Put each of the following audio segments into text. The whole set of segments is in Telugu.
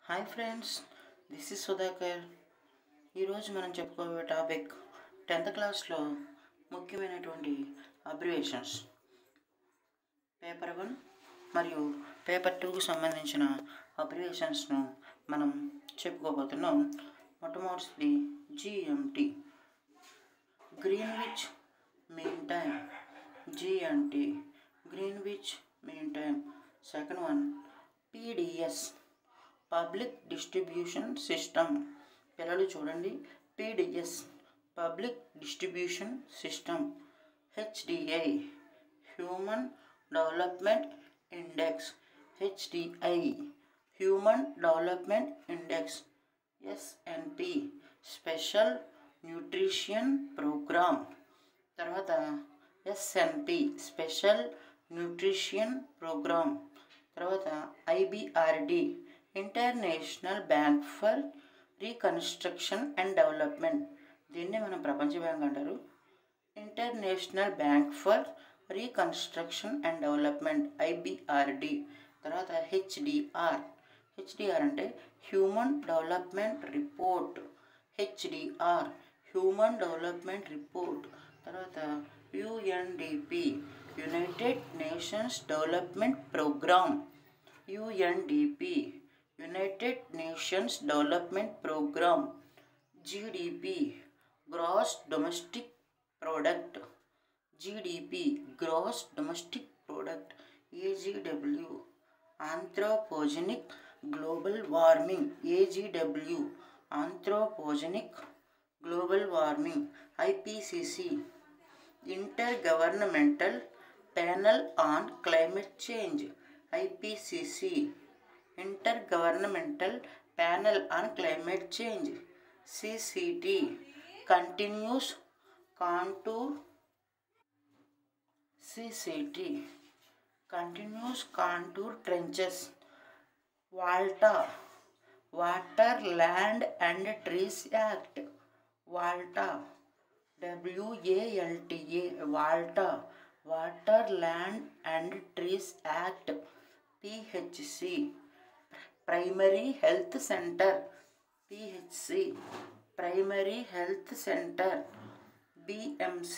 Hi friends, this is Sudhakar. ఈరోజు మనం చెప్పుకోబోయే టాపిక్ 10th క్లాస్లో ముఖ్యమైనటువంటి అబ్రివేషన్స్ పేపర్ 1 మరియు పేపర్ 2కు సంబంధించిన అబ్రివేషన్స్ను మనం చెప్పుకోబోతున్నాం. మొట్టమొదటిది GMT, Greenwich mean time. GMT, Greenwich mean time. Second one PDS, public distribution system. పిల్లలు చూడండి, PDS public distribution system. HDI, human development index. HDI, human development index. SNP, special nutrition programme. తర్వాత SNP, స్పెషల్ న్యూట్రిషన్ ప్రోగ్రామ్. తర్వాత IBRD, International Bank for Reconstruction and Development. దీన్ని మనం ప్రపంచ బ్యాంక్ అంటారు. International Bank for Reconstruction and Development, IBRD. తర్వాత HDR అంటే human development report. HDR, human development report. తర్వాత UNDP, United Nations Development Programme. UNDP, United Nations Development Programme. GDP, gross domestic product. GDP, gross domestic product. AGW, anthropogenic global warming. AGW, anthropogenic global warming. IPCC, Inter Governmental Panel on Climate Change. IPCC, Inter Governmental Panel on Climate Change. CCT, continuous contour. CCT, continuous contour trenches. WALTA, water land and trees act. WALTA, WALTA, WALTA, water land and trees act. PHC, primary health centre. PHC, primary health centre. BMC,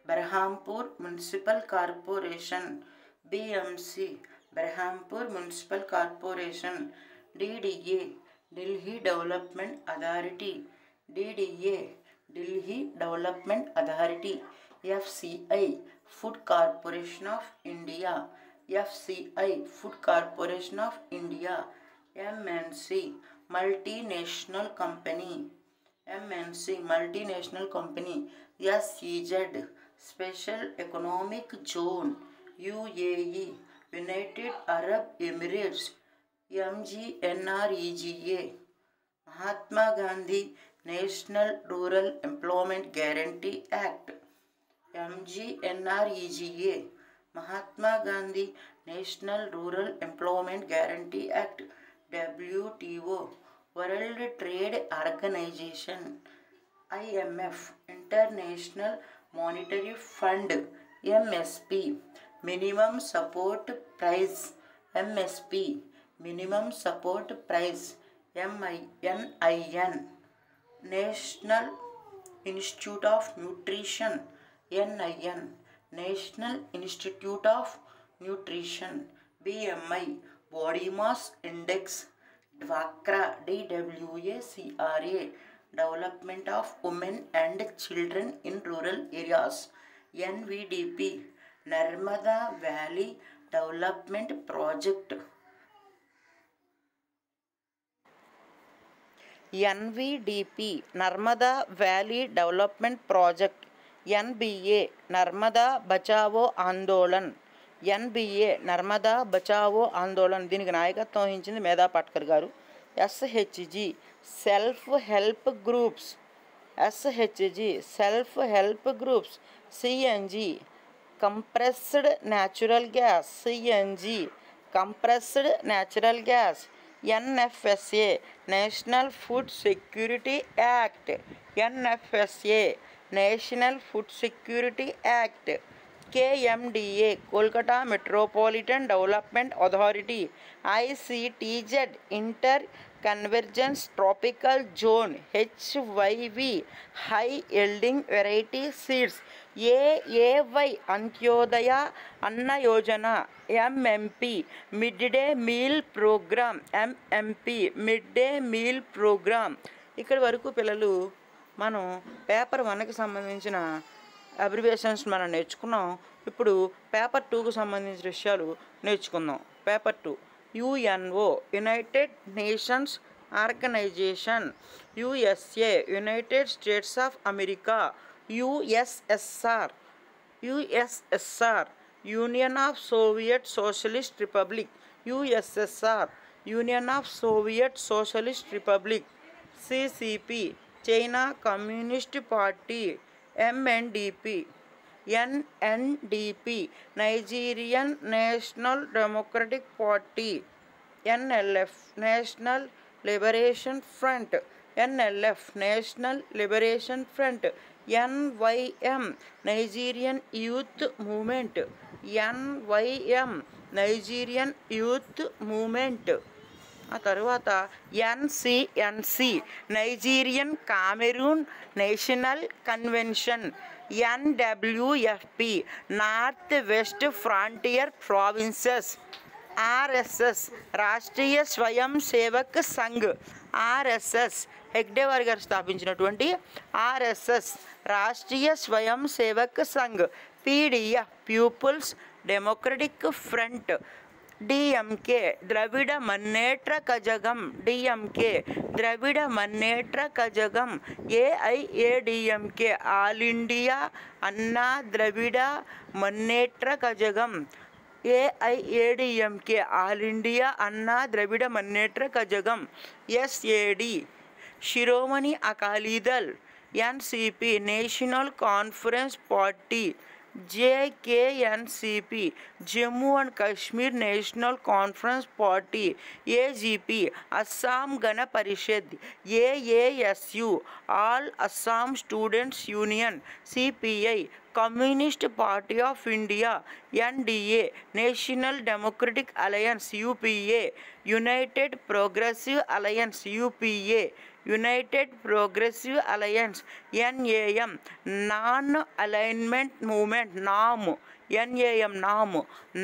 Berhampur municipal corporation. BMC, Berhampur municipal corporation. DDA, Delhi development authority. DDA, Delhi development authority. FCI, Food Corporation of India. FCI, Food Corporation of India. MNC, multinational company. MNC, multinational company. SEZ, special economic zone. UAE, United Arab Emirates. MGNREGA, Mahatma Gandhi national rural employment guarantee act. MGNREGA, Mahatma Gandhi national rural employment guarantee act. WTO, World Trade Organization. IMF, International Monetary Fund. MSP, minimum support price. MSP, minimum support price. NIN, national institute of nutrition. NIN, national institute of nutrition. BMI, body mass index. డ్వాక్రా, DWACRA, development of women and children in rural areas. NVDP, Narmada valley development project. NVDP, Narmada valley development project. NBA, Narmada Bachao Andolan. NBA, Narmada Bachao Andolan. దీనికి నాయకత్వం వహించింది మేధా పాట్కర్ గారు. SHG, self help groups. SHG, self help groups. CNG, compressed natural gas. CNG, compressed natural gas. NFSA, national food security act. NFSA, national food security act. KMDA Kolkata Metropolitan Development Authority, ICTZ Inter Convergence Tropical Zone, HYV High Yielding Variety Seeds, AAY Antyodaya Anna Yojana, MMP Midday Meal Program, MMP Midday Meal Program. ఇక్కడ వరకు పిల్లలు మనం పేపర్ 1కి సంబంధించిన అబ్రివేషన్స్ మనం నేర్చుకున్నాం. ఇప్పుడు పేపర్ 2కు సంబంధించిన విషయాలు నేర్చుకుందాం. Paper 2 UNO United Nations Organization, USA United States of America, USSR Union of Soviet Socialist Republic, USSR Union of Soviet Socialist Republic, CCP China Communist Party, MNDP NNDP Nigerian National Democratic Party, NLF National Liberation Front, NLF National Liberation Front, NYM Nigerian Youth Movement, NYM Nigerian Youth Movement. ఆ తర్వాత NCNC Nigerian Cameroon National Convention, NWFP North West Frontier Provinces, RSS Rashtriya Swayam Sevak Sangh, RSS హెగ్డేవార్ గారు స్థాపించినటువంటి RSS Rashtriya Swayam Sevak Sangh, PDF people's democratic front, DMK Dravida Munnetra Kazhagam, DMK Dravida Munnetra Kazhagam, AIADMK all India Anna Dravida Munnetra Kazhagam, AIADMK all India Anna Dravida Munnetra Kazhagam, SAD Shiromani Akali Dal, NCP national conference party, JKNCP Jammu and Kashmir national conference party, AGP Assam Gana Parishad, AASU all Assam students union, CPI communist party of India, NDA national democratic alliance, UPA united progressive alliance, UPA united progressive alliance, NAM non alignment movement, NAM, NAM NAM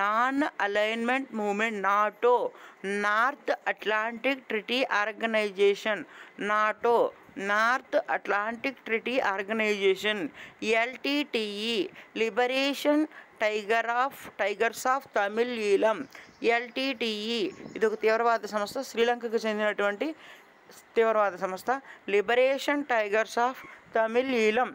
non alignment movement, NATO North Atlantic Treaty Organization, NATO North Atlantic Treaty Organization, LTTE Liberation Tigers of Tamil Eelam, LTTE ఇది ఒక తీవ్రవాద సంస్థ, శ్రీలంకకు చెందినటువంటి తీవ్రవాద సంస్థ, Liberation Tigers of Tamil Eelam,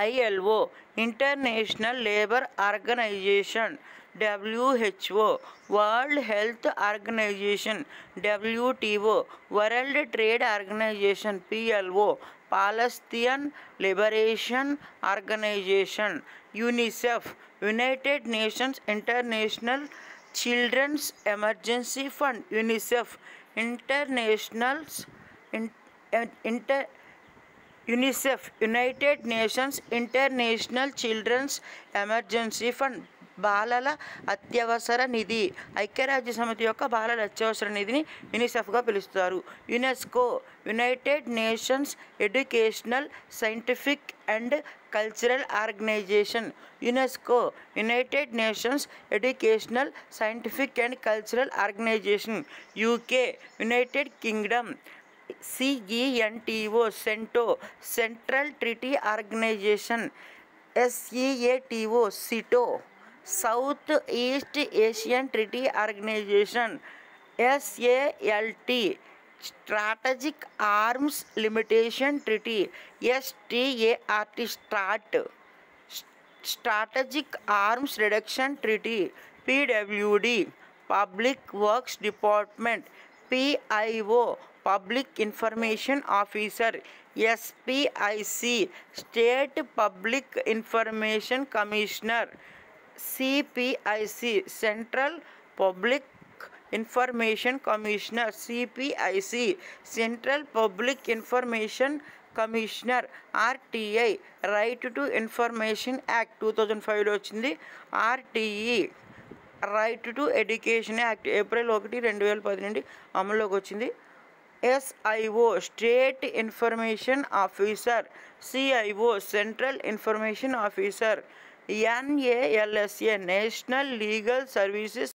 ILO International Labour Organization, WHO World Health Organization, WTO World Trade Organization, PLO Palestine Liberation Organization, UNICEF United Nations International Children's Emergency Fund, UNICEF UNICEF United Nations International Children's Emergency fund బాలల అత్యవసర నిధి, ఐక్యరాజ్య సమితి యొక్క బాలల అత్యవసర నిధిని యునిసెఫ్గా పిలుస్తారు. UNESCO united nations educational scientific and cultural organisation, UNESCO united nations educational scientific and cultural organisation. UK united kingdom, CENTO CENTO central treaty organisation, SEATO SEATO south east Asian treaty organisation, SALT strategic arms limitation treaty, START strategic arms reduction treaty, PWD public works department, PIO public information officer, SPIC state public information commissioner, CPIC central public information commissioner, CPIC central public information commissioner RTI right to information act 2005లో వచ్చింది. RTE right to education act April 1, 2010 నుండి అమల్లోకి వచ్చింది. SIO state information officer, CIO central information officer, NALSA national legal services